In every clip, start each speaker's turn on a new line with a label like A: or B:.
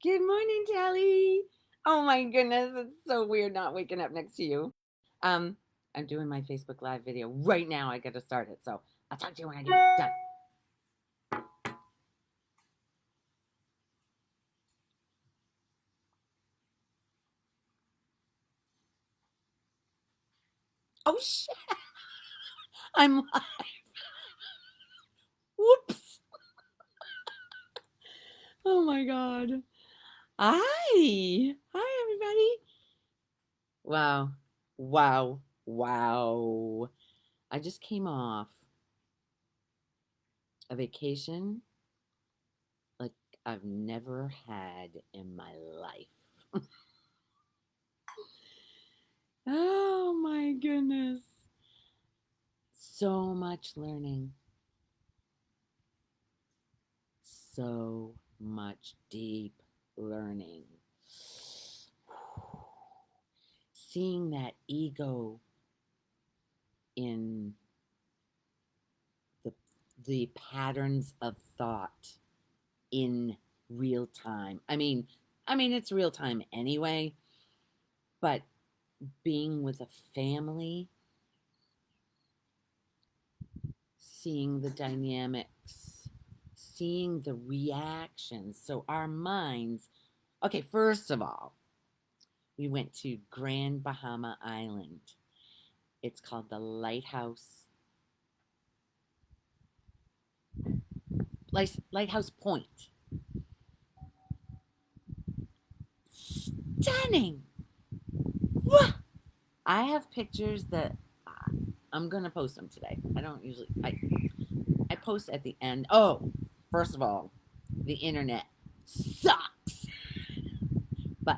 A: Good morning, Tally. Oh my goodness, it's so weird not waking up next to you. Um, I'm doing my Facebook Live video right now. I got to start it, so I'll talk to you when I get it done. Oh shit! I'm live. Whoops! Oh my god. Hi, everybody. Wow, wow. I just came off a vacation like I've never had in my life. Oh my goodness. So much learning, so much deep learning. Seeing that ego in the the patterns of thought in real time. I mean it's real time anyway, but being with a family, seeing the dynamics, seeing the reactions. So our minds, okay, first of all, we went to Grand Bahama Island. It's called the Lighthouse Point. Stunning. What? I have pictures that I'm gonna post them today. I don't usually. I post at the end. Oh, first of all, the internet sucks. But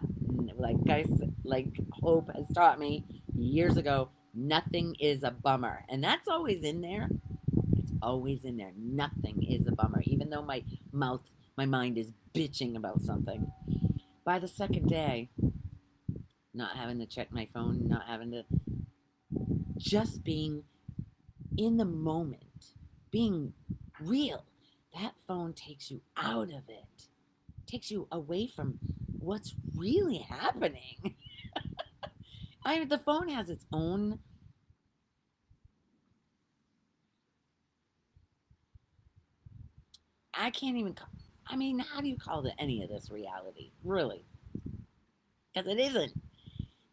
A: like guys, like Hope has taught me years ago, nothing is a bummer, and that's always in there. It's always in there. Nothing is a bummer, even though mouth, my mind is bitching about something. By the second day, not having to check my phone, not having to, just being in the moment, being real. That phone takes you out of it, takes you away from what's really happening. The phone has its own. I can't even. I mean, how do you call it any of this reality, really? Because it isn't.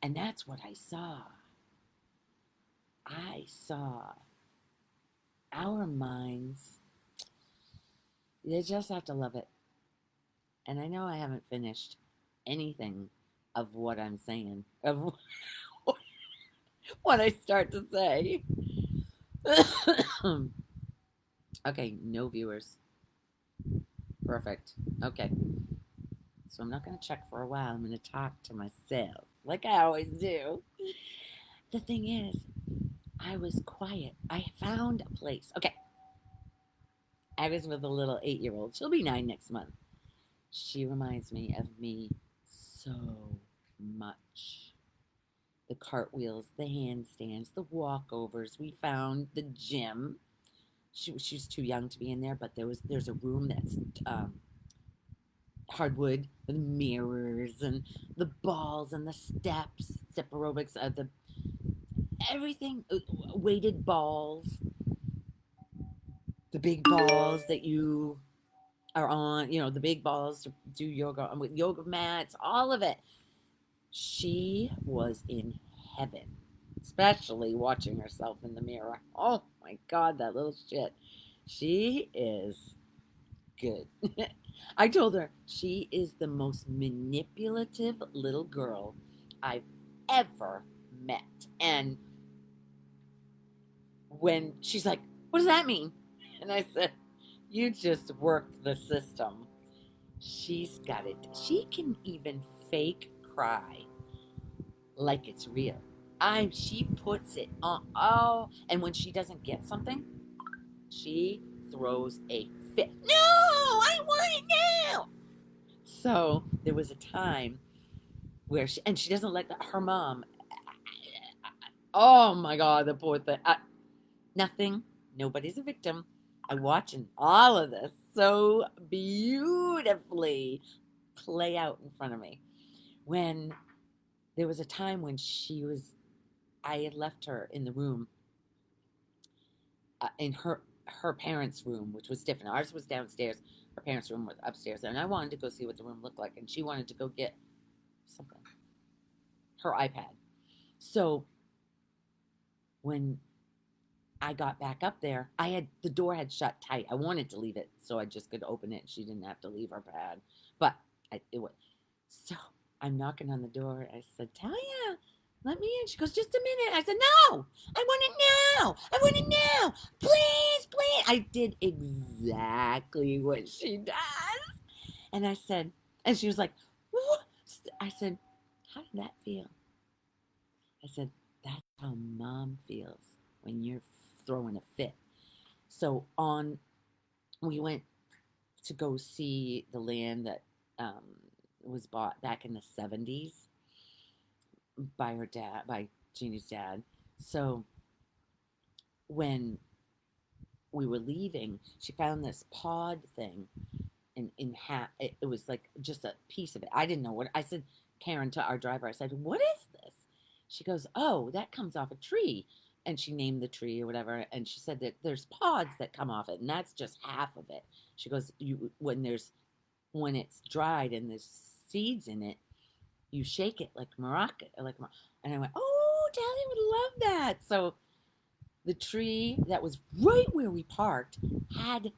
A: And that's what I saw. I saw our minds. You just have to love it. And I know I haven't finished anything of what I'm saying, of what I start to say. Okay, no viewers. Perfect. Okay. So I'm not going to check for a while. I'm going to talk to myself like I always do. The thing is, I was quiet. I found a place. Okay. I was with a little 8-year-old. She'll be 9 next month. She reminds me of me so much. The cartwheels, the handstands, the walkovers. We found the gym. She was too young to be in there, but there's a room that's hardwood with mirrors and the balls and the step aerobics, the everything, weighted balls, the big balls that you are on, the big balls to do yoga on with yoga mats, all of it. She was in heaven, especially watching herself in the mirror. Oh my God, that little shit. She is good. I told her she is the most manipulative little girl I've ever met. And when she's like, "What does that mean?" And I said, "You just work the system." She's got it. She can even fake cry like it's real. She puts it on. Oh, and when she doesn't get something, she throws a fit. No, I want it now. So there was a time where she doesn't let her mom. Oh my God, the poor thing. Nothing. Nobody's a victim. I'm watching all of this so beautifully play out in front of me. When there was a time when I had left her in the room, in her parents' room, which was different. Ours was downstairs. Her parents' room was upstairs, and I wanted to go see what the room looked like, and she wanted to go get something, her iPad. So when I got back up there, the door had shut tight. I wanted to leave it so I just could open it and she didn't have to leave her pad. But it was so I'm knocking on the door. I said, Talia, let me in. She goes, just a minute. I said, no, I want it now. I want it now. Please, please. I did exactly what she does. And I said, and she was like, what? I said, how did that feel? I said, that's how mom feels when you're throwing a fit. So we went to go see the land that um, was bought back in the 70s by Jeannie's dad. So when we were leaving, she found this pod thing, and it was like just a piece of it. I didn't know what I said. Karen, to our driver, I said, "What is this?" She goes, "Oh, that comes off a tree." And she named the tree or whatever, and she said that there's pods that come off it, and that's just half of it. She goes, "You when it's dried and there's seeds in it, you shake it like maraca, and I went, "Oh, Talia would love that." So the tree that was right where we parked had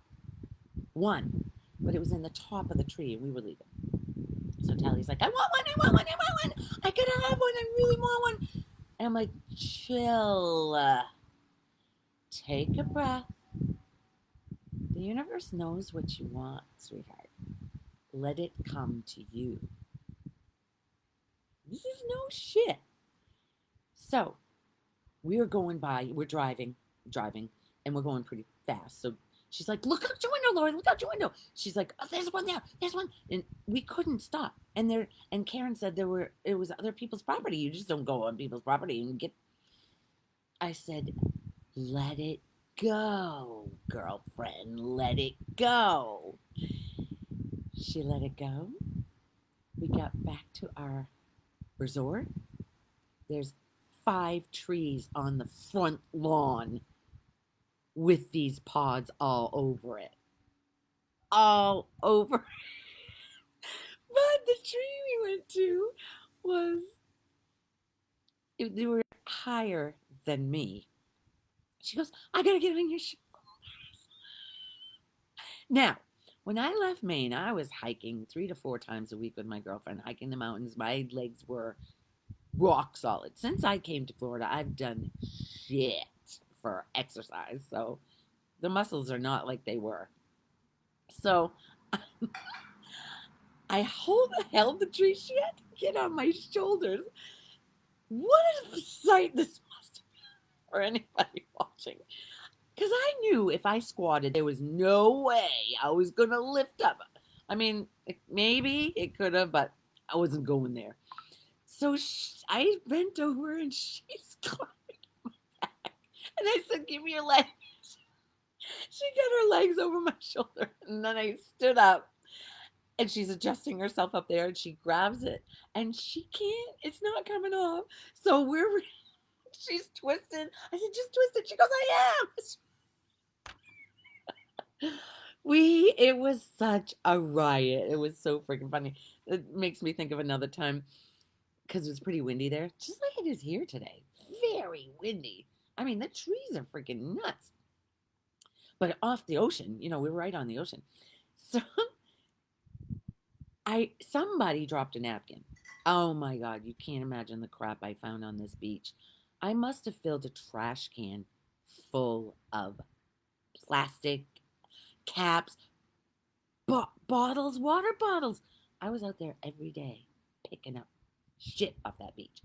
A: one, but it was in the top of the tree, and we were leaving. So Tally's like, "I want one, I want one, I want one. I gotta have one, I really want one." And I'm like, chill. Take a breath. The universe knows what you want, sweetheart. Let it come to you. This is no shit. So we're driving, and we're going pretty fast. So she's like, "Look out your window, Lori, look out your window." She's like, "Oh, there's one there, there's one." And we couldn't stop. And Karen said it was other people's property. You just don't go on people's property and get. I said, let it go, girlfriend, let it go. She let it go. We got back to our resort. There's 5 trees on the front lawn with these pods all over it. All over. But the tree we went to they were higher than me. She goes, "I gotta get on your shoulders." Now, when I left Maine, I was hiking 3 to 4 times a week with my girlfriend, hiking the mountains. My legs were rock solid. Since I came to Florida, I've done shit for exercise. So the muscles are not like they were. So held the tree. She had to get on my shoulders. What a sight this must have been for anybody watching. Because I knew if I squatted, there was no way I was going to lift up. I mean, maybe it could have, but I wasn't going there. So I bent over and she's climbing my back. And I said, "Give me your legs." She got her legs over my shoulder. And then I stood up and she's adjusting herself up there and she grabs it and she can't, it's not coming off. So she's twisted. I said, "Just twist it." She goes, "I am." It was such a riot. It was so freaking funny. It makes me think of another time because it was pretty windy there, just like it is here today. Very windy. I mean, the trees are freaking nuts. But off the ocean, we're right on the ocean. So somebody dropped a napkin. Oh my God, you can't imagine the crap I found on this beach. I must have filled a trash can full of plastic caps, bottles, water bottles. I was out there every day picking up shit off that beach.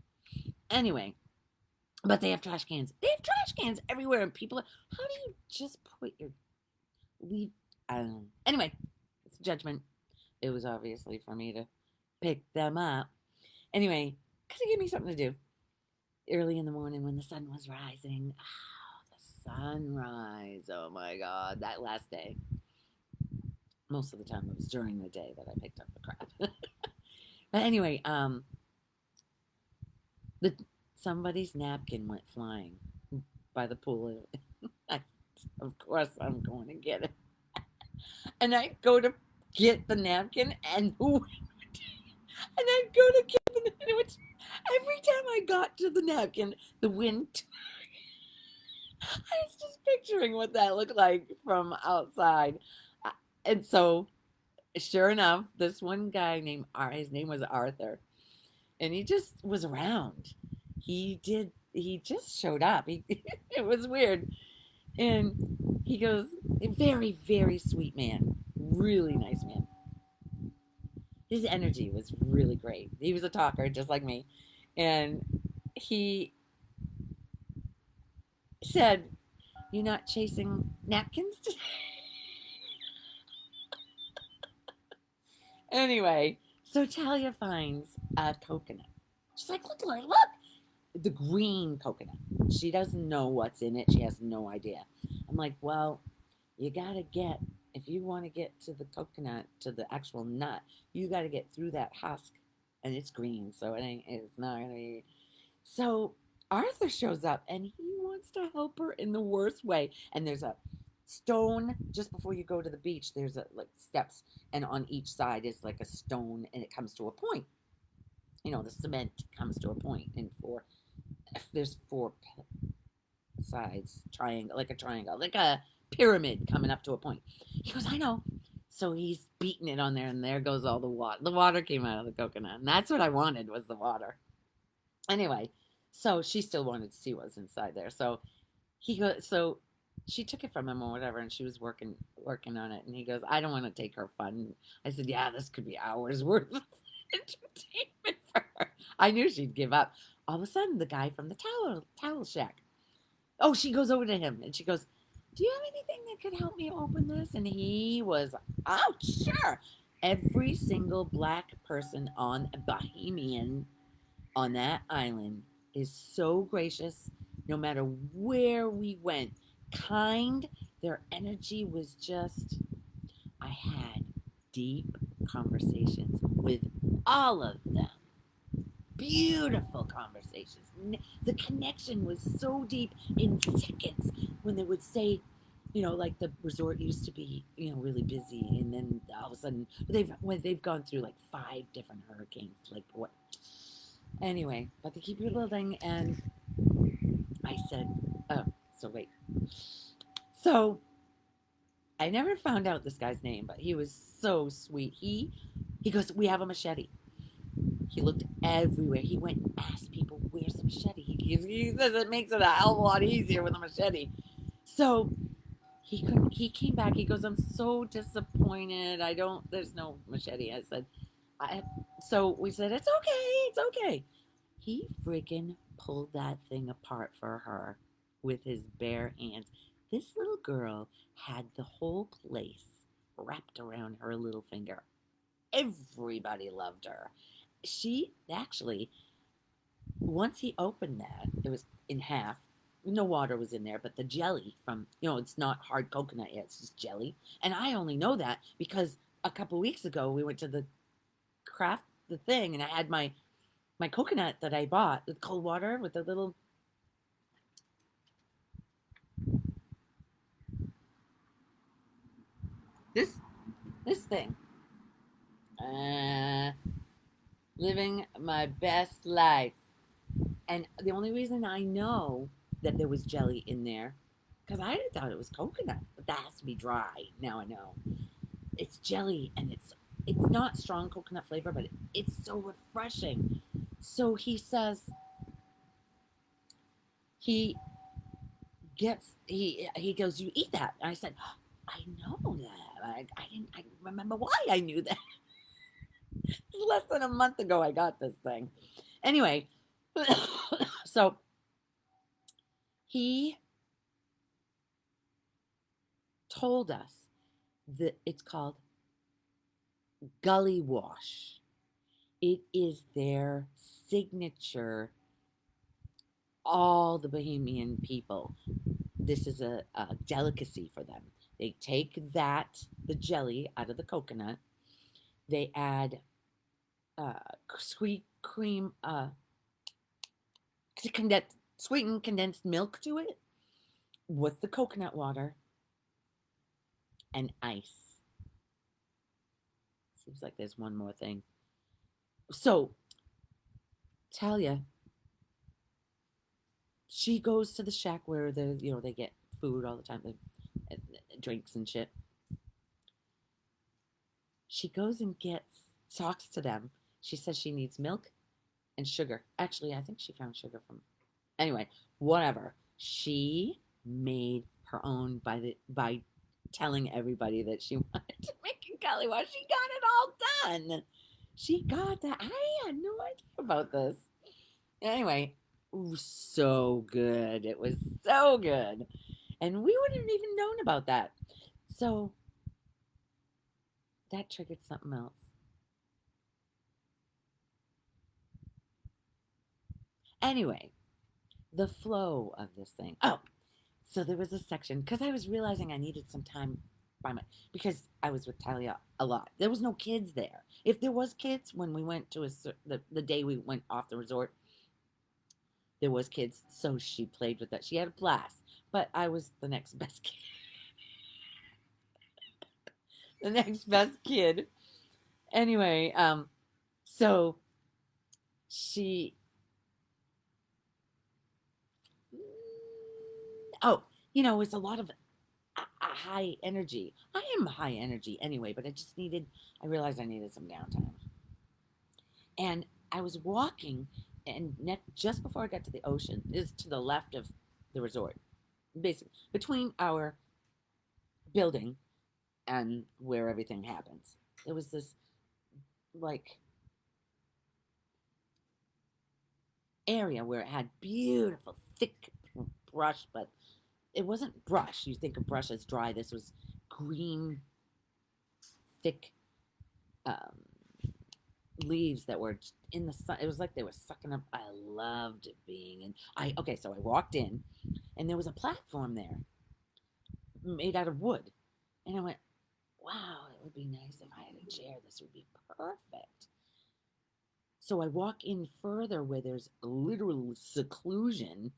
A: Anyway, but they have trash cans. They have trash cans everywhere, and how do you just put your leave? I don't know. Anyway, it's judgment. It was obviously for me to pick them up. Anyway, because it gave me something to do early in the morning when the sun was rising. Oh, the sunrise. Oh my God, that last day. Most of the time it was during the day that I picked up the crap. But anyway, the somebody's napkin went flying by the pool. Of course, I'm going to get it. And I go to get the napkin, I go to get the napkin. Every time I got to the napkin, the wind. I was just picturing what that looked like from outside. Uh, And so, sure enough, this one guy named his name was Arthur, and he just was around. He just showed up. It was weird. And he goes, a very, very sweet man, really nice man. His energy was really great. He was a talker, just like me. And he said, "You're not chasing napkins?" Anyway, so Talia finds a coconut. She's like, "Look, Lori, look! The green coconut." She doesn't know what's in it. She has no idea. I'm like, "Well, you gotta get, if you want to get to the coconut, to the actual nut, you gotta get through that husk, and it's green, so it's not gonna be." So Arthur shows up, and he wants to help her in the worst way. And there's a stone just before you go to the beach. There's a like steps, and on each side is like a stone, and it comes to a point. The cement comes to a point, and there's four sides, triangle, like a triangle, like a pyramid coming up to a point. He goes, I know. So he's beating it on there, and there goes all the water. The water came out of the coconut, and that's what I wanted was the water. Anyway, so she still wanted to see what was inside there. So she took it from him or whatever, and she was working on it. And he goes, I don't want to take her fun. I said, yeah, this could be hours worth of entertainment for her. I knew she'd give up. All of a sudden, the guy from the towel shack. Oh, she goes over to him and she goes, do you have anything that could help me open this? And he was, oh, sure. Every single black person on Bahamian on that island is so gracious, no matter where we went. Kind, their energy was just, I had deep conversations with all of them. Beautiful conversations. The connection was so deep in seconds when they would say, like the resort used to be, really busy, and then all of a sudden they've gone through like 5 different hurricanes, like what? Anyway, but they keep rebuilding, and I said, oh, so wait. So I never found out this guy's name, but he was so sweet. He goes, we have a machete. He looked everywhere. He went and asked people, where's the machete? He says it makes it a hell of a lot easier with a machete. So he came back. He goes, I'm so disappointed. There's no machete. I said, so we said, it's okay. He freaking pulled that thing apart for her with his bare hands. This little girl had the whole place wrapped around her little finger. Everybody loved her. She actually, once he opened that, it was in half. No water was in there, but the jelly from, it's not hard coconut yet, it's just jelly. And I only know that because a couple weeks ago we went to the thing, and I had my coconut that I bought with cold water with the little this this thing. Uh, living my best life. And the only reason I know that there was jelly in there, because I thought it was coconut, but that has to be dry. Now I know it's jelly, and it's not strong coconut flavor, but it's so refreshing. So he he goes, you eat that? And I said, oh, I know that. I remember why I knew that. Less than a month ago I got this thing. Anyway, so he told us that it's called Gully Wash. It is their signature. All the Bahamian people, this is a delicacy for them. They take the jelly out of the coconut. They add uh, sweet cream, condensed, sweetened condensed milk to it with the coconut water and ice. Seems like there's one more thing. So, Talia, she goes to the shack where they get food all the time, drinks and shit. She goes and talks to them. She says she needs milk and sugar. Actually, I think she found sugar from. Anyway, whatever. She made her own by telling everybody that she wanted to make a Kaliwa. She got it all done. She got that. I had no idea about this. Anyway, it was so good. It was so good. And we wouldn't even known about that. So that triggered something else. Anyway, the flow of this thing. Oh, so there was a section because I was realizing I needed some time by my because I was with Talia a lot. There was no kids there. If there was kids when we went to the day we went off the resort, there was kids, so she played with that. She had a blast, but I was the next best kid. The next best kid. Anyway, so she oh, it's a lot of high energy. I am high energy anyway, but I realized I needed some downtime. And I was walking, and just before I got to the ocean, is to the left of the resort, basically between our building and where everything happens. There was this like area where it had beautiful thick brush, but it wasn't brush. You think of brush as dry. This was green, thick um, leaves that were in the sun. It was like they were sucking up. I loved being in. So I walked in, and there was a platform there made out of wood, and I went, "Wow, it would be nice if I had a chair. This would be perfect." So I walk in further where there's literal seclusion.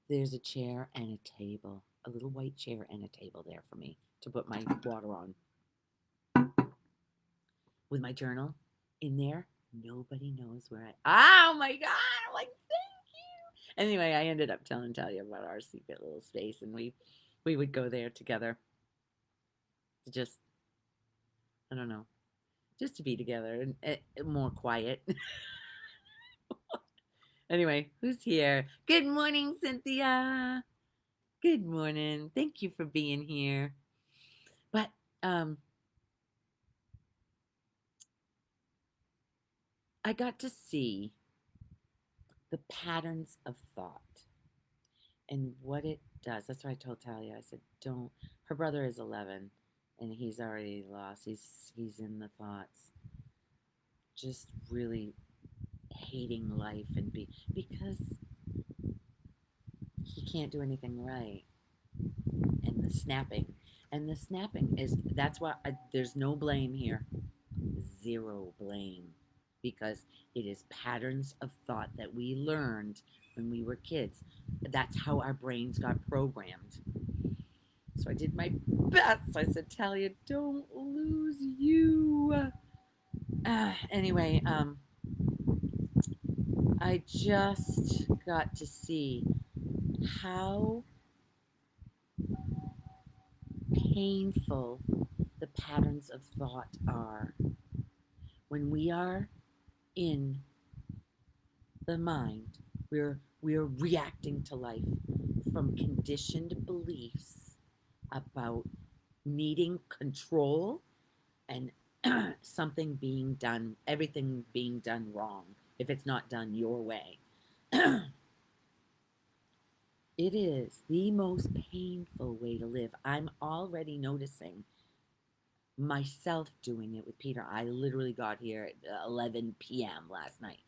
A: There's a chair and a table, a little white chair and a table there for me to put my water on with my journal in there. Nobody knows where I. Oh my god! I'm like, thank you. Anyway, I ended up telling Talia about our secret little space, and we would go there together to just, I don't know, just to be together and more quiet. Anyway, who's here? Good morning, Cynthia. Good morning. Thank you for being here. But I got to see the patterns of thought and what it does. That's what I told Talia. I said, "Don't." Her brother is 11, and he's already lost. He's in the thoughts, just really hating life because he can't do anything right, and the snapping is that's why there's no blame here, zero blame, because it is patterns of thought that we learned when we were kids. That's how our brains got programmed. So I did my best. I said, Talia, don't lose you. Anyway, I just got to see how painful the patterns of thought are when we are in the mind. We're reacting to life from conditioned beliefs about needing control and something being done, everything being done wrong if it's not done your way. It is the most painful way to live. I'm already noticing myself doing it with Peter. I literally got here at 11 p.m. last night,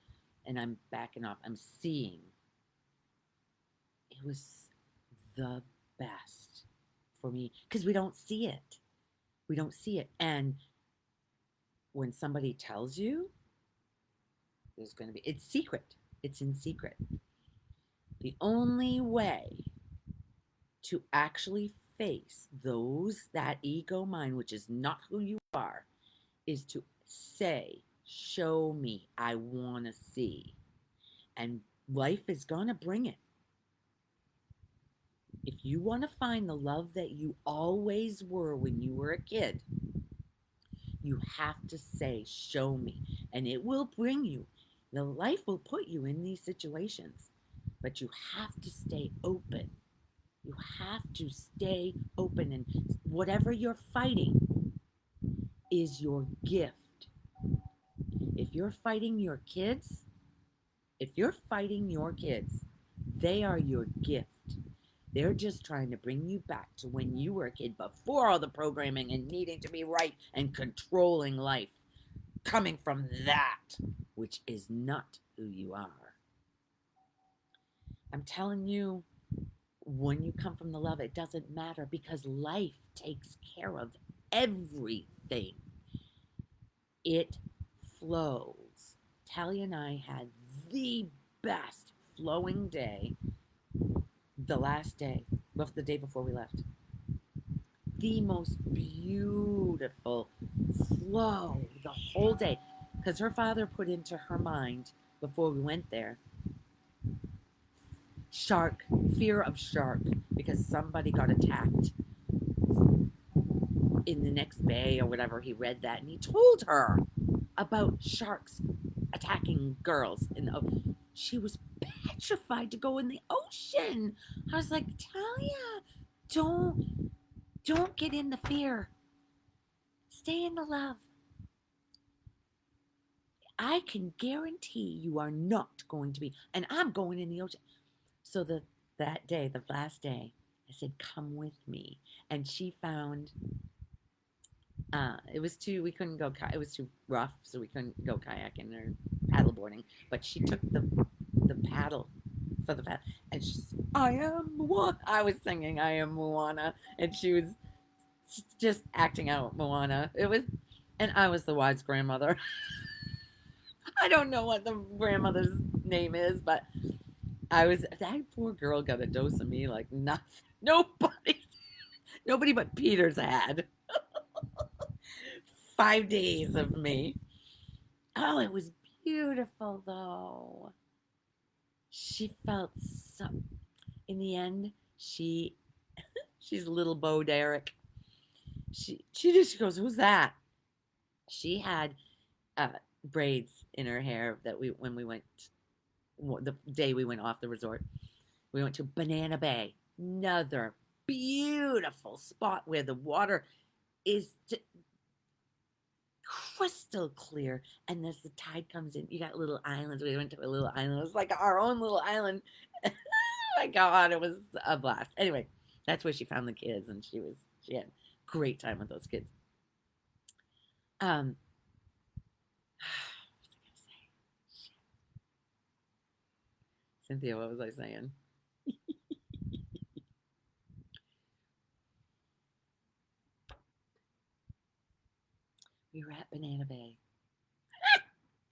A: and I'm backing off. I'm seeing it was the best for me because we don't see it. We don't see it. And when somebody tells you, There's going to be, it's secret. It's in secret. The only way to actually face that ego mind, which is not who you are, is to say, show me, I want to see. And life is going to bring it. If you want to find the love that you always were when you were a kid, you have to say, show me. And it will bring you. The life will put you in these situations. But you have to stay open. You have to stay open. And whatever you're fighting is your gift. If you're fighting your kids, they are your gift. They're just trying to bring you back to when you were a kid before all the programming and needing to be right and controlling life, coming from that, which is not who you are. I'm telling you, when you come from the love, it doesn't matter because life takes care of everything. It flows. Talia and I had the best flowing day the last day, the day before we left. The most beautiful flow the whole day. Because her father put into her mind before we went there fear of shark, because somebody got attacked in the next bay or whatever. He read that and he told her about sharks attacking girls in the ocean. She was petrified to go in the ocean. I was like, Talia, don't get in the fear. Stay in the love. I can guarantee you are not going to be, and I'm going in the ocean. So that day, the last day, I said, come with me. And she found, we couldn't go, it was too rough, so we couldn't go kayaking or paddleboarding. But she took the paddle for the paddle. And she said, I am Moana. I was singing, I am Moana. And she was just acting out Moana. And I was the wise grandmother. I don't know what the grandmother's name is, but that poor girl got a dose of me like nothing. Nobody but Peter's had. 5 days of me. Oh, it was beautiful though. She felt so, in the end, she's little Bo Derek. She just goes, who's that? She had braids in her hair that when we went, the day we went off the resort, we went to Banana Bay, another beautiful spot where the water is crystal clear, and as the tide comes in, you got little islands. We went to a little island. It was like our own little island. Oh my God, it was a blast. Anyway, that's where she found the kids, and she had a great time with those kids. What was I gonna say? Shit. Cynthia, what was I saying? We were at Banana Bay.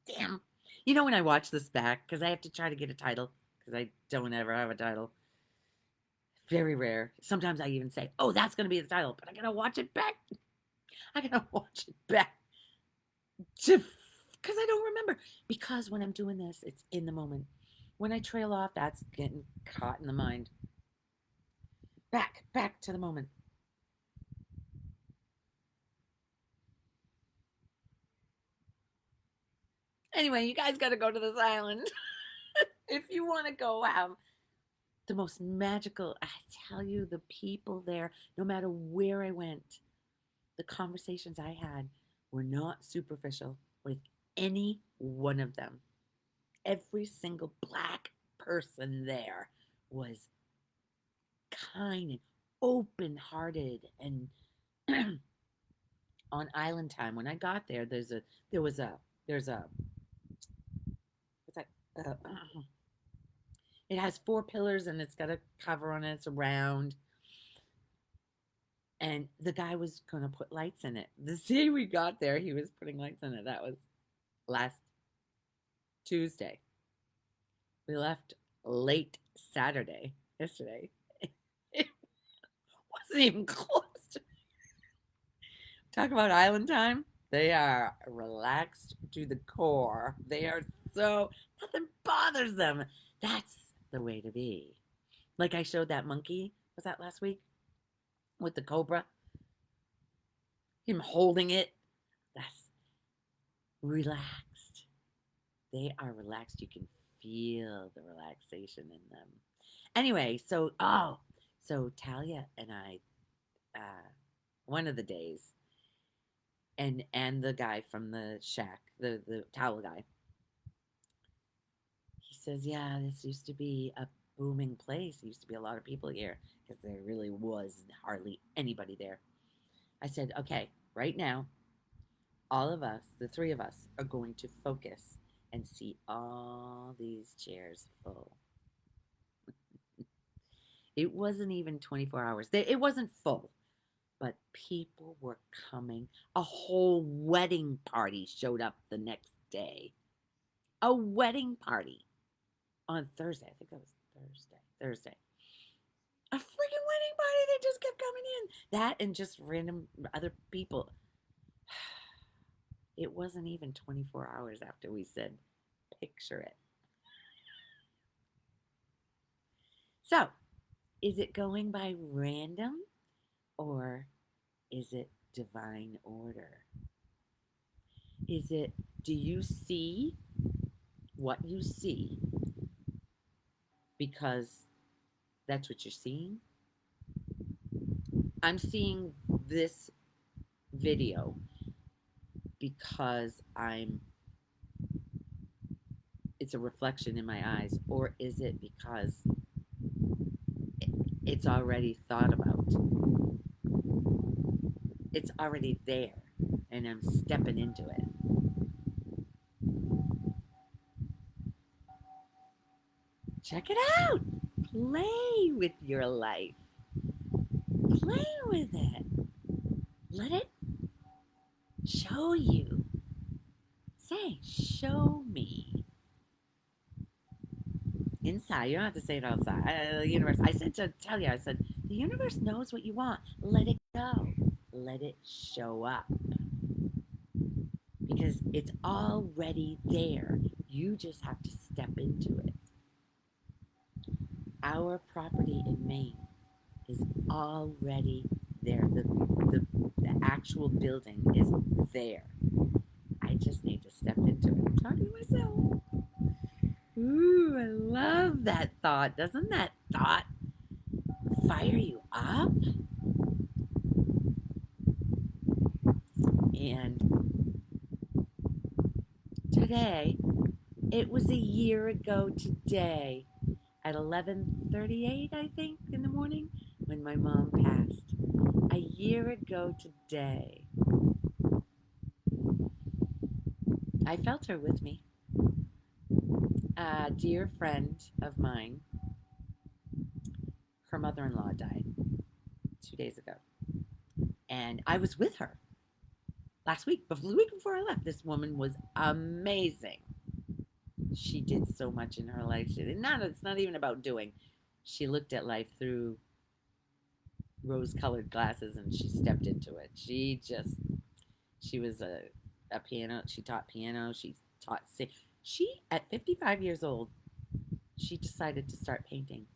A: Damn. You know, when I watch this back, because I have to try to get a title, because I don't ever have a title. Very rare. Sometimes I even say, oh, that's going to be the title, but I got to watch it back. I got to watch it back because I don't remember. Because when I'm doing this, it's in the moment. When I trail off, that's getting caught in the mind. Back to the moment. Anyway, you guys got to go to this island if you want to go have the most magical. I tell you, the people there, no matter where I went, the conversations I had were not superficial with any one of them. Every single Black person there was kind and open-hearted. And on island time, when I got there, there's a what's that? It has 4 pillars and it's got a cover on it. It's round. And the guy was going to put lights in it. The day we got there, he was putting lights in it. That was last Tuesday. We left late Saturday, yesterday. It wasn't even close to. Talk about island time. They are relaxed to the core. They are so, nothing bothers them. That's the way to be. Like I showed that monkey, was that last week? With the cobra? Him holding it. That's relaxed. They are relaxed. You can feel the relaxation in them. Anyway, so Talia and I, one of the days, and the guy from the shack, the towel guy, he says, yeah, this used to be a booming place. There used to be a lot of people here because there really was hardly anybody there. I said, okay, right now, all of us, the three of us, are going to focus and see all these chairs full. It wasn't even 24 hours. It wasn't full, but people were coming. A whole wedding party showed up the next day. A wedding party on Thursday. I think that was Thursday. Thursday. A freaking wedding party that just kept coming in. That and just random other people. It wasn't even 24 hours after we said, picture it. So, is it going by random or is it divine order? Do you see what you see because that's what you're seeing? I'm seeing this video because it's a reflection in my eyes, or is it because it's already thought about? It's already there, and I'm stepping into it. Check it out. Play with your life. Play with it. Let it show you. Say, show me. Inside, you don't have to say it outside. The universe. I said to tell you, I said, the universe knows what you want. Let it go. Let it show up. Because it's already there. You just have to step into it. Our property in Maine is already there. The actual building is there. I just need to step into it. I'm talking to myself. Ooh, I love that thought. Doesn't that thought fire you up? And today, it was a year ago today at 11:38, I think, in the morning when my mom passed. A year ago today. I felt her with me. A dear friend of mine, her mother-in-law died 2 days ago. And I was with her last week, the week before I left. This woman was amazing. She did so much in her life. It's not even about doing. She looked at life through rose-colored glasses and she stepped into it. She was a piano. She taught piano. She taught sing. She, at 55 years old, she decided to start painting.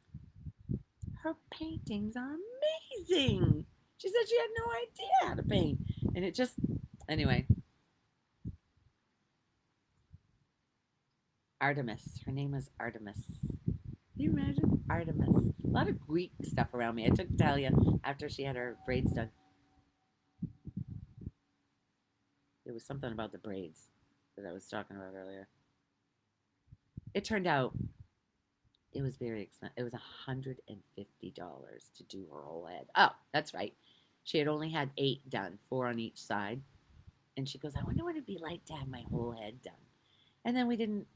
A: Her paintings are amazing. She said she had no idea how to paint. And it just, anyway. Artemis. Her name was Artemis. Can you imagine? Artemis. A lot of Greek stuff around me. I took Talia after she had her braids done. There was something about the braids that I was talking about earlier. It turned out it was very expensive. It was $150 to do her whole head. Oh, that's right. She had only had 8 done, 4 on each side. And she goes, I wonder what it'd be like to have my whole head done. And then we didn't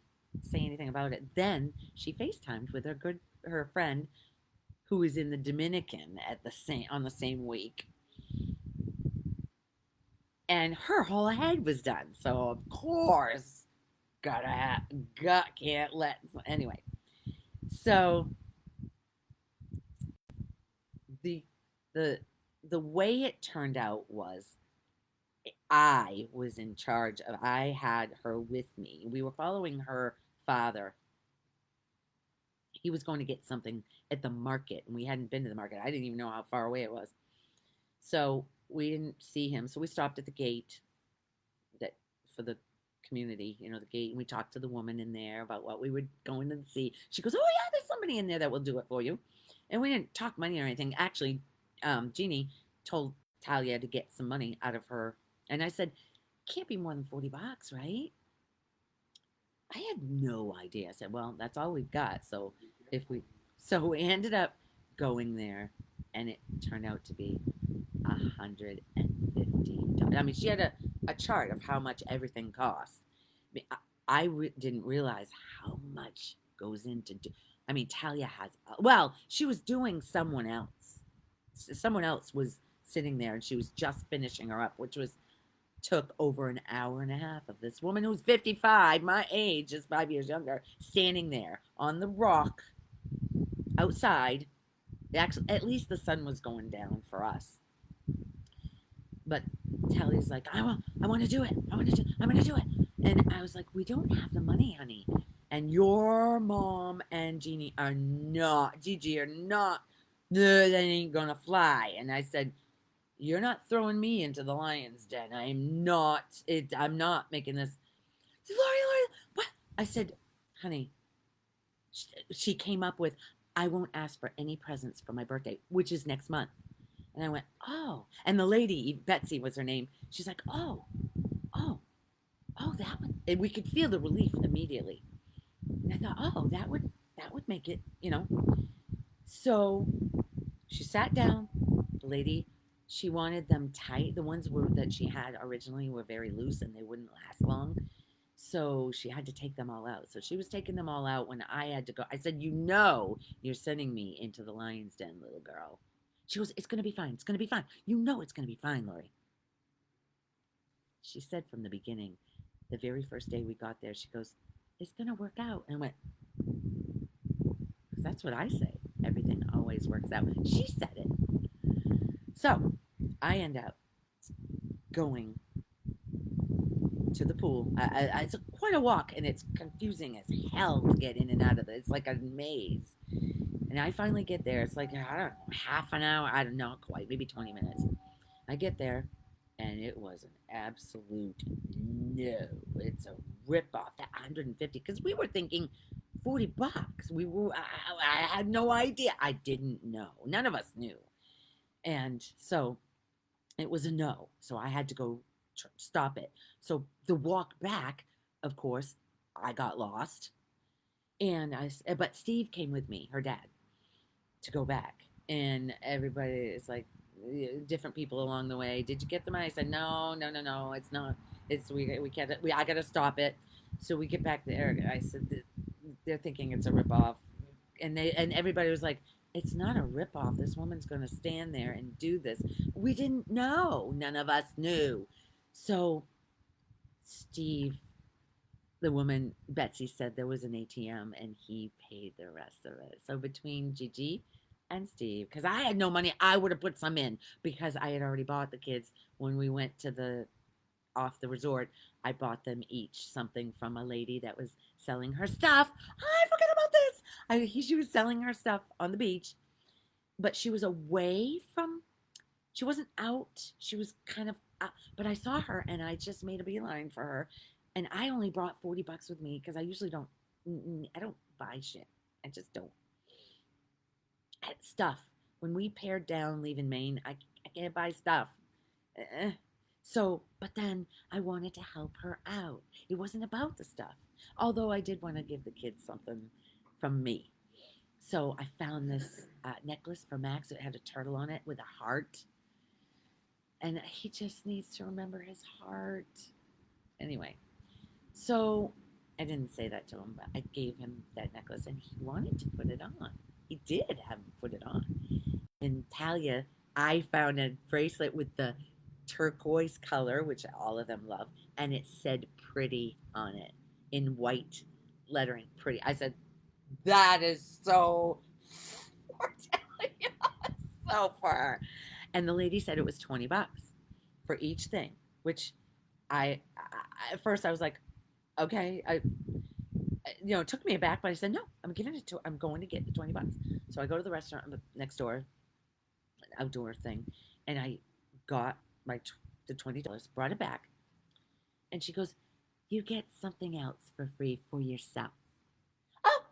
A: say anything about it. Then she FaceTimed with her friend who was in the Dominican on the same week. And her whole head was done. So of course gotta have, can't let. Anyway, so the the the way it turned out was I was in charge of. I had her with me. We were following her father. He was going to get something at the market, and we hadn't been to the market. I didn't even know how far away it was. So we didn't see him. So we stopped at the gate that for the community, the gate, and we talked to the woman in there about what we were going to see. She goes, "Oh yeah, there's somebody in there that will do it for you." And we didn't talk money or anything. Actually, Jeannie told Talia to get some money out of her, and I said, "Can't be more than $40, right?" I had no idea. I said, "Well, that's all we've got." If we, so we ended up going there, and it turned out to be $150. I mean, she had a chart of how much everything costs. I didn't realize how much goes into. I mean, Talia has. Well, she was doing someone else. Someone else was sitting there, and she was just finishing her up, which was took over an hour and a half of this woman who's 55, my age, is 5 years younger, standing there on the rock outside. Actually, at least the sun was going down for us. But Tally's like, I want to do it. I'm going to do it. And I was like, we don't have the money, honey. And your mom and Gigi are not, no, that ain't going to fly. And I said, you're not throwing me into the lion's den. I'm not making this. Lori, what? I said, honey, she came up with, I won't ask for any presents for my birthday, which is next month. And I went, oh. And the lady, Betsy was her name, she's like, oh, that one. And we could feel the relief immediately. And I thought, oh, that would make it. So she sat down. The lady, she wanted them tight. The ones that she had originally were very loose and they wouldn't last long. So she had to take them all out. So she was taking them all out when I had to go. I said, you're sending me into the lion's den, little girl. She goes, it's going to be fine. It's going to be fine. It's going to be fine, Lori. She said from the beginning, the very first day we got there, she goes, it's going to work out. And I went, because that's what I say. Everything always works out. She said it. So I end up going to the pool. It's quite a walk, and it's confusing as hell to get in and out of it. It's like a maze. And I finally get there. It's like, I don't know, half an hour. I don't know, quite, maybe 20 minutes. I get there, and it was an absolute no. It's a ripoff. That 150, because we were thinking $40. I had no idea. I didn't know. None of us knew. And so it was a no. So I had to go stop it. So the walk back, of course, I got lost. But Steve came with me, her dad, to go back. And everybody is like, different people along the way. Did you get the money? I said, no, it's not. We can't. I gotta stop it. So we get back there. I said, they're thinking it's a ripoff, and everybody was like, it's not a ripoff. This woman's gonna stand there and do this. We didn't know. None of us knew. So Steve, the woman Betsy said there was an ATM and he paid the rest of it. So between Gigi and Steve, because I had no money, I would have put some in because I had already bought the kids when we went to the off the resort. I bought them each something from a lady that was selling her stuff. I forgot about this. She was selling her stuff on the beach, but she was away from. She wasn't out. She was kind of out, but I saw her and I just made a beeline for her. And I only brought $40 with me because I usually don't. I don't buy shit. I just don't. Stuff. When we pared down leaving Maine, I can't buy stuff. So, but then I wanted to help her out. It wasn't about the stuff. Although I did want to give the kids something from me. So I found this necklace for Max. It had a turtle on it with a heart. And he just needs to remember his heart. Anyway, so I didn't say that to him, but I gave him that necklace and he wanted to put it on. He did have him put it on. In Talia, I found a bracelet with the turquoise color, which all of them love, and it said pretty on it. in white lettering, pretty. I said, that is so so for her. And the lady said it was $20 for each thing, which at first I was like, okay, it took me aback, but I said, no, I'm going to get the $20. So I go to the restaurant next door, outdoor thing, and I got the $20, brought it back, and she goes, you get something else for free for yourself. Oh,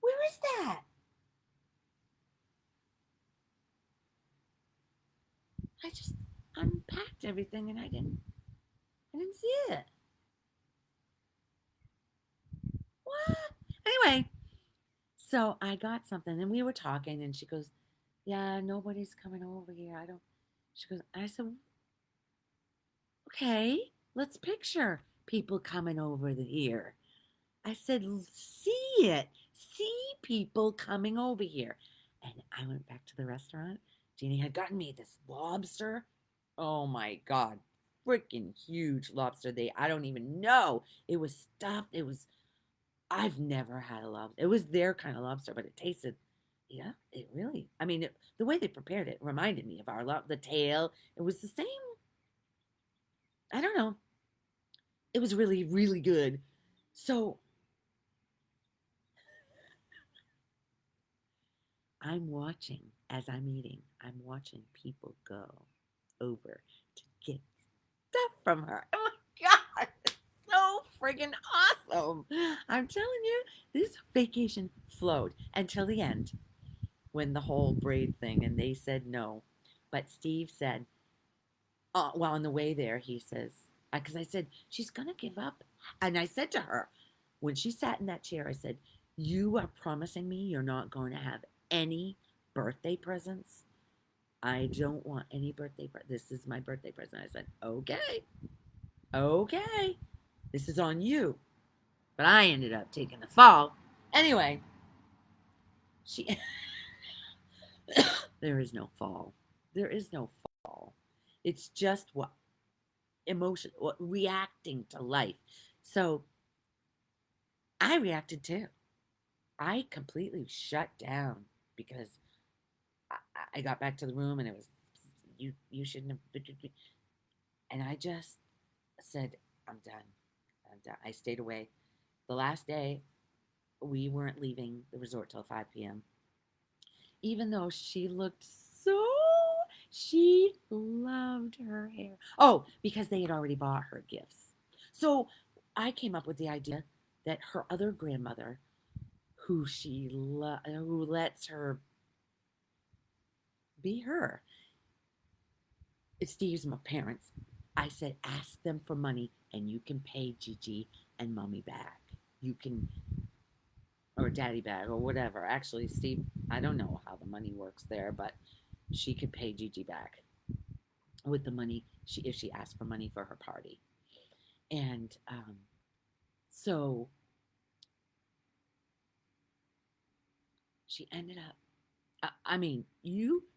A: where is that? I just unpacked everything and I didn't see it. What? Anyway, so I got something and we were talking and she goes, yeah, nobody's coming over here. I don't. She goes, I said, okay, let's picture people coming over here. I said, see it. See people coming over here. And I went back to the restaurant. Jeannie had gotten me this lobster. Oh my God. Freaking huge lobster. I don't even know. It was stuffed. I've never had a lobster. It was their kind of lobster, but it tasted, yeah, it really, I mean, the way they prepared it reminded me of the tail. It was the same. I don't know. It was really, really good. So I'm watching as I'm eating. I'm watching people go over to get stuff from her. Oh my God, it's so friggin' awesome! I'm telling you, this vacation flowed until the end when the whole braid thing, and they said no. But Steve said, well, on the way there, he says, because I said, she's going to give up. And I said to her, when she sat in that chair, I said, you are promising me you're not going to have any birthday presents? I don't want any This is my birthday present. I said, okay, okay. This is on you. But I ended up taking the fall. Anyway, she there is no fall. There is no fall. It's just what emotion, what reacting to life. So I reacted too. I completely shut down because I, I got back to the room and it was you shouldn't have. And I just said, I'm done. I'm done. I stayed away. The last day, we weren't leaving the resort till 5 p.m. Even though she loved her hair. Oh, because they had already bought her gifts. So I came up with the idea that her other grandmother, who lets her be her, it's Steve's parents. I said, ask them for money and you can pay Gigi and mommy back. You can, or daddy back, or whatever. Actually, Steve, I don't know how the money works there, but she could pay Gigi back with the money if she asked for money for her party. And so she ended up. I mean,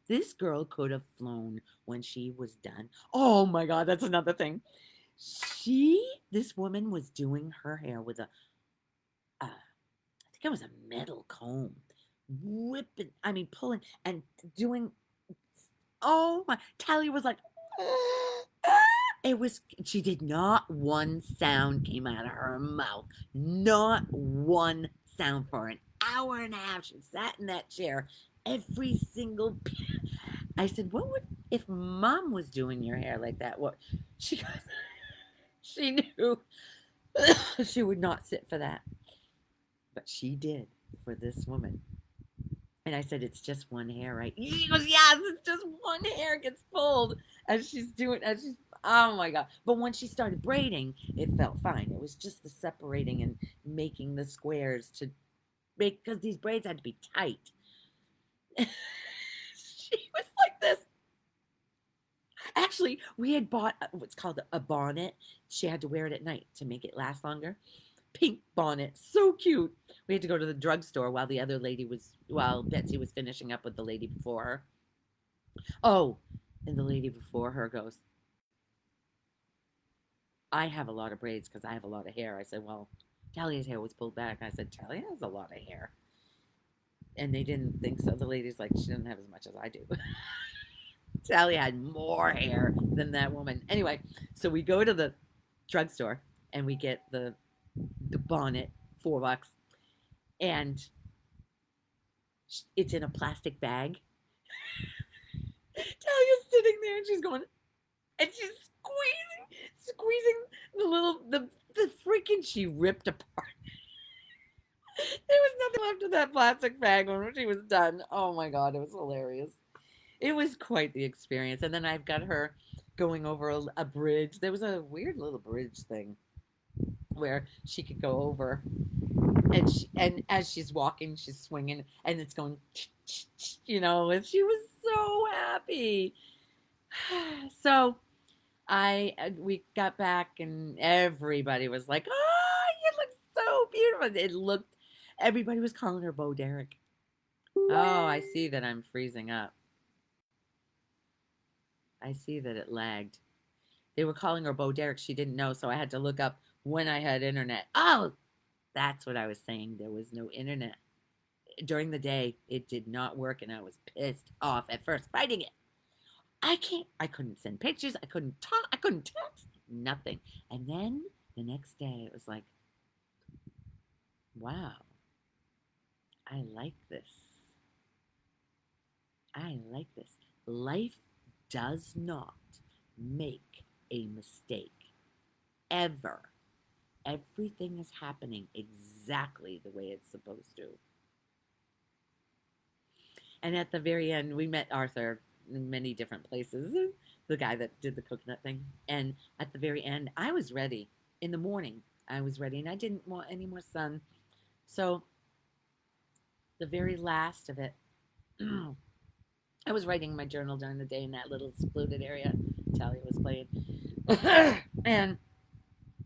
A: this girl could have flown when she was done. Oh my God, that's another thing. This woman was doing her hair with I think it was a metal comb, whipping, I mean, pulling and doing. Oh my, Tally was like, she did not one sound came out of her mouth. Not one sound for an hour and a half. She sat in that chair. Every single. I said, what would, if mom was doing your hair like that? What? She goes, she knew she would not sit for that. But she did for this woman. And I said, it's just one hair, right? She goes, yes, it's just one hair gets pulled oh my God. But when she started braiding, it felt fine. It was just the separating and making the squares to make, because these braids had to be tight. She was like this. Actually, we had bought what's called a bonnet. She had to wear it at night to make it last longer. Pink bonnet, so cute. We had to go to the drugstore while Betsy was finishing up with the lady before her. Oh, and the lady before her goes, I have a lot of braids because I have a lot of hair. I said, well, Talia's hair was pulled back. I said, Talia has a lot of hair. And they didn't think so. The lady's like, she doesn't have as much as I do. Talia had more hair than that woman. Anyway, so we go to the drugstore and we get the bonnet, $4, and it's in a plastic bag. Talia's sitting there and she's going, and she's squeezing the freaking, she ripped apart. There was nothing left of that plastic bag when she was done. Oh my God, it was hilarious. It was quite the experience. And then I've got her going over a bridge. There was a weird little bridge thing where she could go over, and as she's walking, she's swinging, and it's going, and she was so happy. So we got back, and everybody was like, "Oh, you look so beautiful!" Everybody was calling her Bo Derek. Oh, I see that I'm freezing up. I see that it lagged. They were calling her Bo Derek. She didn't know, so I had to look up when I had internet. Oh, that's what I was saying. There was no internet. During the day, it did not work, and I was pissed off at first, fighting it. I couldn't send pictures. I couldn't talk. I couldn't text. Nothing. And then the next day, it was like, wow, I like this. I like this. Life does not make a mistake. Ever. Everything is happening exactly the way it's supposed to. And at the very end, we met Arthur in many different places, the guy that did the coconut thing. And at the very end, I was ready. In the morning, I was ready, and I didn't want any more sun. So, the very last of it, I was writing my journal during the day in that little secluded area Talia was playing. And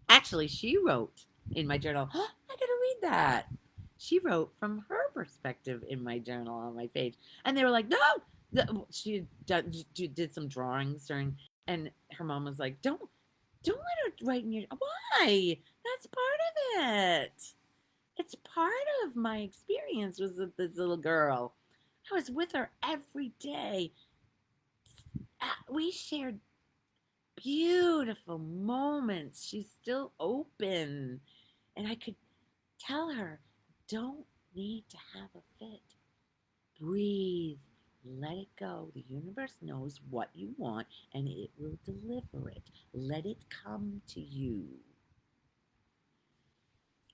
A: actually, she wrote in my journal, I gotta read that. She wrote from her perspective in my journal on my page. And they were like, no. She did some drawings during, and her mom was like, don't let her write in your, why? That's part of it. It's part of my experience with this little girl. I was with her every day. We shared beautiful moments. She's still open. And I could tell her, don't need to have a fit. Breathe. Let it go. The universe knows what you want and it will deliver it. Let it come to you.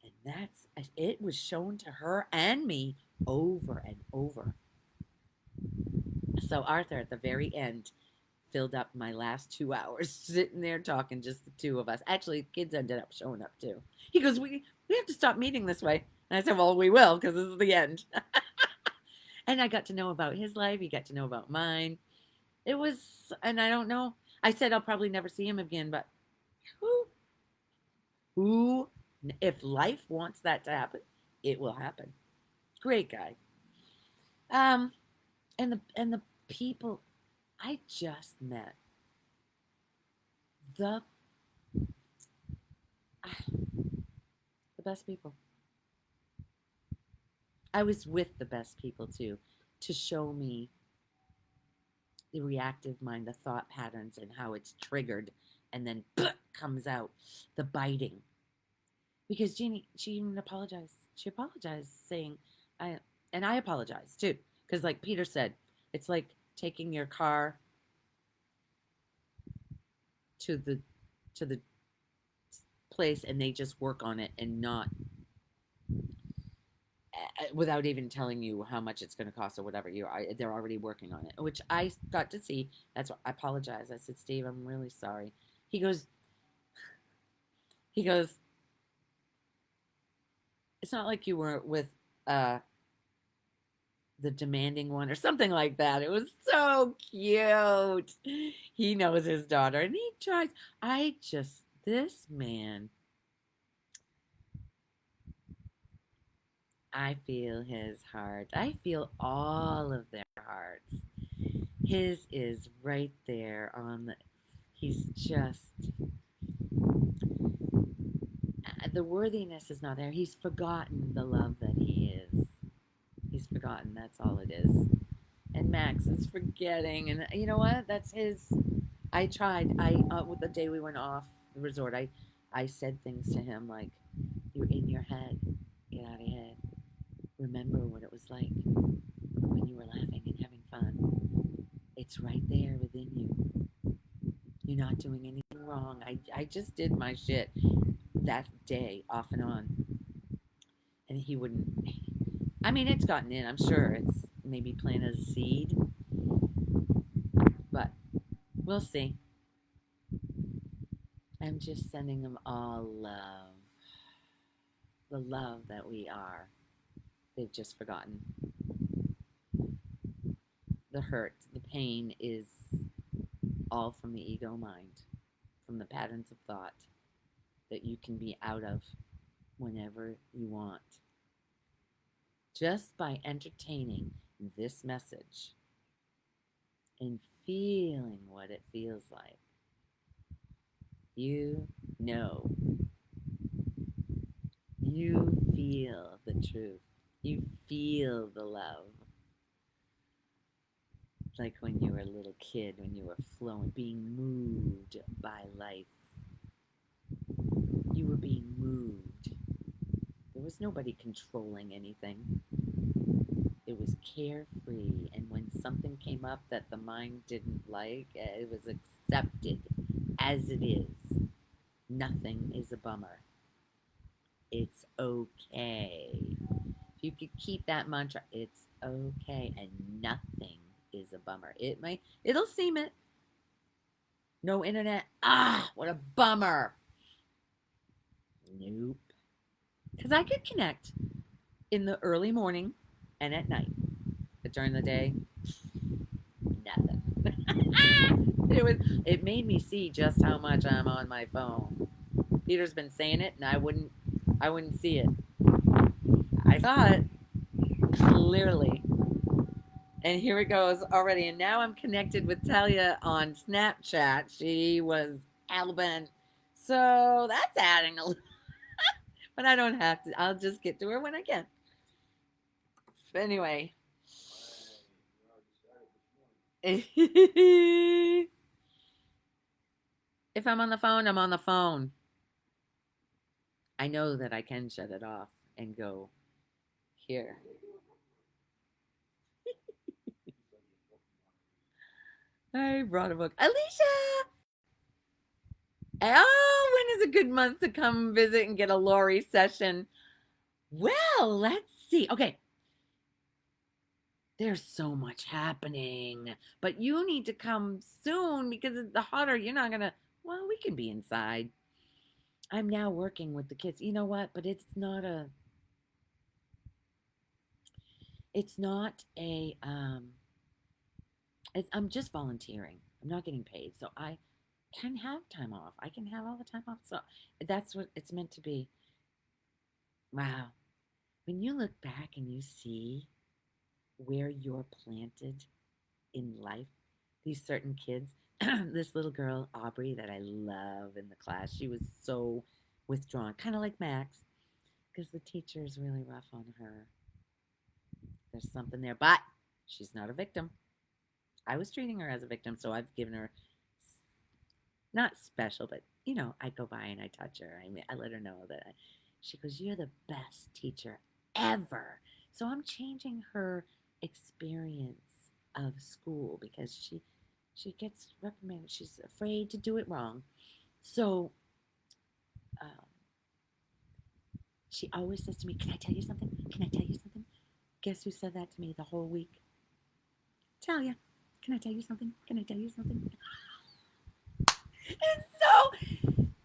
A: And it was shown to her and me over and over. So Arthur, at the very end, filled up my last 2 hours sitting there talking, just the two of us. Actually, kids ended up showing up too. He goes, we have to stop meeting this way. And I said, well, we will, because this is the end. And I got to know about his life. He got to know about mine. It was, and I don't know. I said I'll probably never see him again, but who, if life wants that to happen, it will happen. Great guy. And the people I just met, the the best people. I was with the best people too, to show me the reactive mind, the thought patterns, and how it's triggered, and then comes out the biting. Because Jeannie, she even apologized. She apologized, saying, I apologize too, because like Peter said, it's like taking your car to the place and they just work on it and not without even telling you how much it's going to cost or whatever. They're already working on it, which I got to see. That's what I apologize. I said, Steve, I'm really sorry. He goes, it's not like you were with the demanding one or something like that. It was so cute. He knows his daughter and he tries. This man, I feel his heart. I feel all of their hearts. His is right there on the, he's just, the worthiness is not there. He's forgotten the love that he is. He's forgotten. That's all it is. And Max is forgetting. And you know what? That's his. I tried. With the day we went off the resort, I said things to him like, "You're in your head. Get out of your head. Remember what it was like when you were laughing and having fun. It's right there within you. You're not doing anything wrong. I just did my shit that day off and on." And he wouldn't. I mean, it's gotten in. I'm sure it's maybe planted a seed, but we'll see. I'm just sending them all love. The love that we are. They've just forgotten. The hurt, the pain is all from the ego mind, from the patterns of thought that you can be out of whenever you want. Just by entertaining this message and feeling what it feels like, you know. You feel the truth. You feel the love. Like when you were a little kid, when you were flowing, being moved by life. You were being moved. There was nobody controlling anything. It was carefree. And when something came up that the mind didn't like, it was accepted as it is. Nothing is a bummer. It's okay. If you could keep that mantra, it's okay, and nothing is a bummer. It'll seem it. No internet. What a bummer. Nope. Because I could connect in the early morning and at night. But during the day, nothing. It made me see just how much I'm on my phone. Peter's been saying it, and I wouldn't see it. I saw it clearly. And here it goes already. And now I'm connected with Talia on Snapchat. She was hellbent. So that's adding a little. But I don't have to. I'll just get to her when I can. But anyway. If I'm on the phone, I'm on the phone. I know that I can shut it off and go here. I brought a book. Alicia! Oh, when is a good month to come visit and get a Lori session? Well, let's see. Okay. There's so much happening, but you need to come soon because the hotter you're not gonna. Well, we can be inside. I'm now working with the kids. You know what? But it's not a. It's not a. I'm just volunteering. I'm not getting paid, so I can have time off. I can have all the time off. So that's what it's meant to be. Wow. When you look back and you see where you're planted in life, these certain kids, this little girl, Aubrey, that I love in the class, she was so withdrawn, kind of like Max, because the teacher is really rough on her. There's something there, but she's not a victim. I was treating her as a victim, so I've given her not special, but I go by and I touch her. I let her know that she goes, "You're the best teacher ever." So I'm changing her experience of school because she gets reprimanded. She's afraid to do it wrong. So she always says to me, "Can I tell you something? Can I tell you something?" Guess who said that to me the whole week? Talia. Can I tell you something? Can I tell you something? It's so,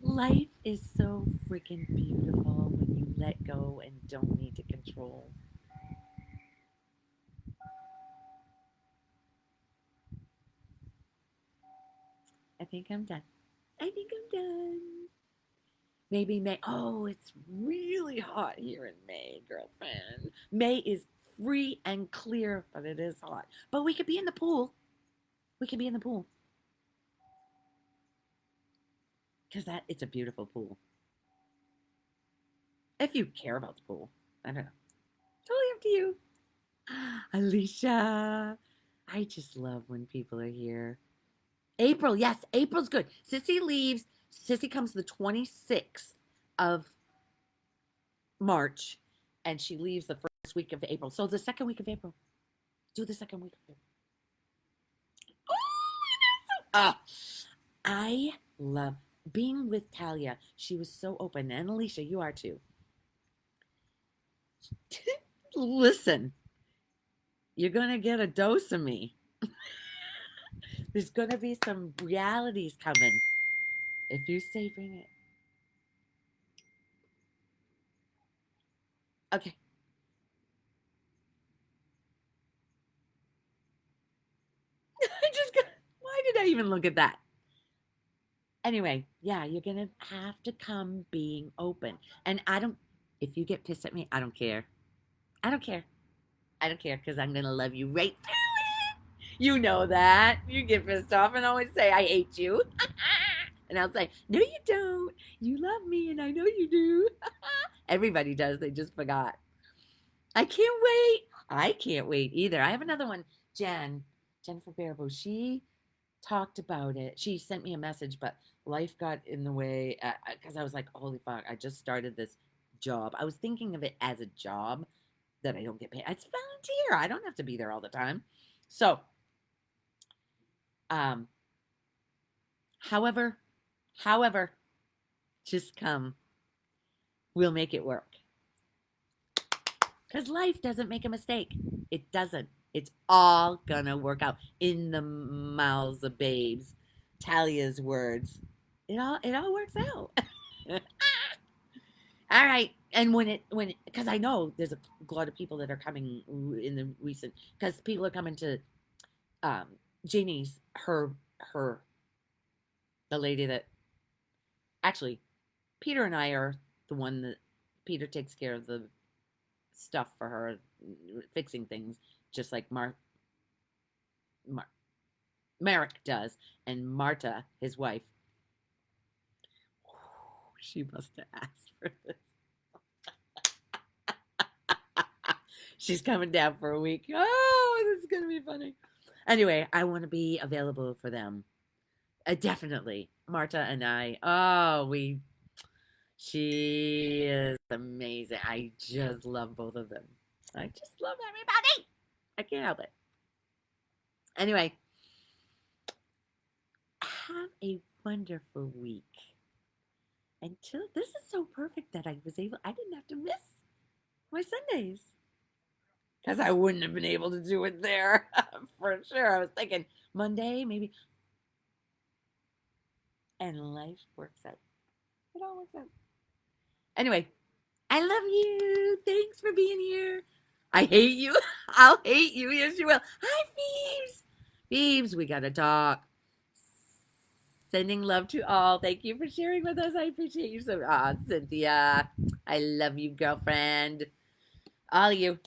A: life is so freaking beautiful when you let go and don't need to control. I think I'm done. I think I'm done. Maybe May. Oh, it's really hot here in May, girlfriend. May is free and clear, but it is hot. But we could be in the pool. We could be in the pool. Because it's a beautiful pool. If you care about the pool. I don't know. Totally up to you. Alicia. I just love when people are here. April, yes, April's good. Sissy leaves. Sissy comes the 26th of March, and she leaves the first week of April. So the second week of April. Do the second week of April. Oh, I love being with Talia. She was so open. And Alicia, you are too. Listen, you're going to get a dose of me. There's going to be some realities coming. If you say bring it. Okay. I just got, why did I even look at that? Anyway, yeah, you're going to have to come being open. And I don't, if you get pissed at me, I don't care. I don't care. I don't care because I'm going to love you right through it. You know that. You get pissed off and always say, I hate you. And I'll say, no, you don't. You love me and I know you do. Everybody does. They just forgot. I can't wait. I can't wait either. I have another one. Jennifer Barabo. She talked about it. She sent me a message, but life got in the way because I was like, holy fuck, I just started this job. I was thinking of it as a job that I don't get paid. It's volunteer. I don't have to be there all the time. So, um, however, just come. We'll make it work. Because life doesn't make a mistake. It doesn't. It's all gonna work out. In the mouths of babes, Talia's words. It all works out. All right. And because I know there's a lot of people that are coming in the recent, because people are coming to um Jeannie's, her the lady that actually Peter and I are the one that Peter takes care of the stuff for her, fixing things, just like Mar- Merrick does, and Marta, his wife, she must have asked for this. She's coming down for a week. Oh, this is gonna be funny. Anyway, I want to be available for them. Definitely, Marta and I. Oh, she is amazing. I just love both of them. I just love everybody. I can't help it. Anyway, have a wonderful week. Until this is so perfect that I didn't have to miss my Sundays. Because I wouldn't have been able to do it there for sure. I was thinking Monday, maybe. And life works out. It all works out. Anyway, I love you. Thanks for being here. I hate you. I'll hate you. Yes, you will. Hi, Phoebes. Phoebes, we got to talk. Sending love to all. Thank you for sharing with us. I appreciate you so much. Cynthia, I love you, girlfriend. All of you.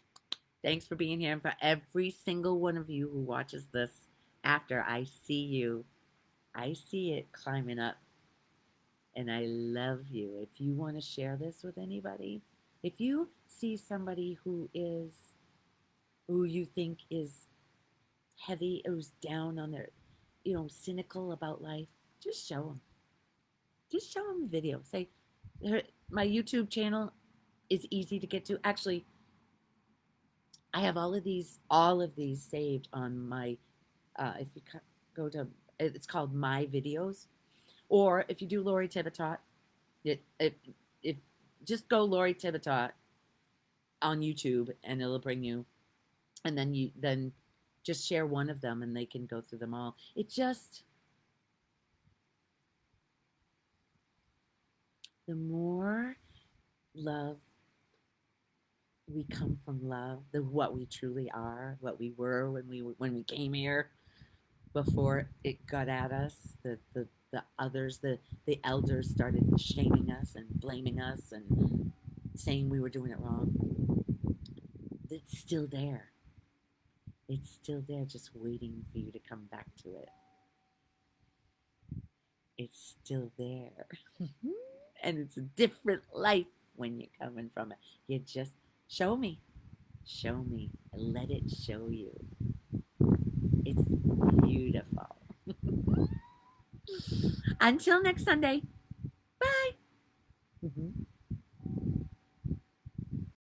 A: Thanks for being here. And for every single one of you who watches this after, I see you. I see it climbing up. And I love you. If you want to share this with anybody, if you see somebody who you think is heavy, who's down on their, cynical about life, just show them. Just show them the video. Say, my YouTube channel is easy to get to. Actually, I have all of these saved on my. If you go to, it's called My Videos, or if you do Lori Tivitot, it just go Lori Tivitot on YouTube, and it'll bring you, and then just share one of them, and they can go through them all. The more love we come from love, what we truly are, what we were when we came here, before it got at us, the others, the elders started shaming us and blaming us and saying we were doing it wrong. It's still there. It's still there, just waiting for you to come back to it. It's still there. And it's a different life when you're coming from it. You just show me. Show me. Let it show you. It's beautiful. Until next Sunday. Bye.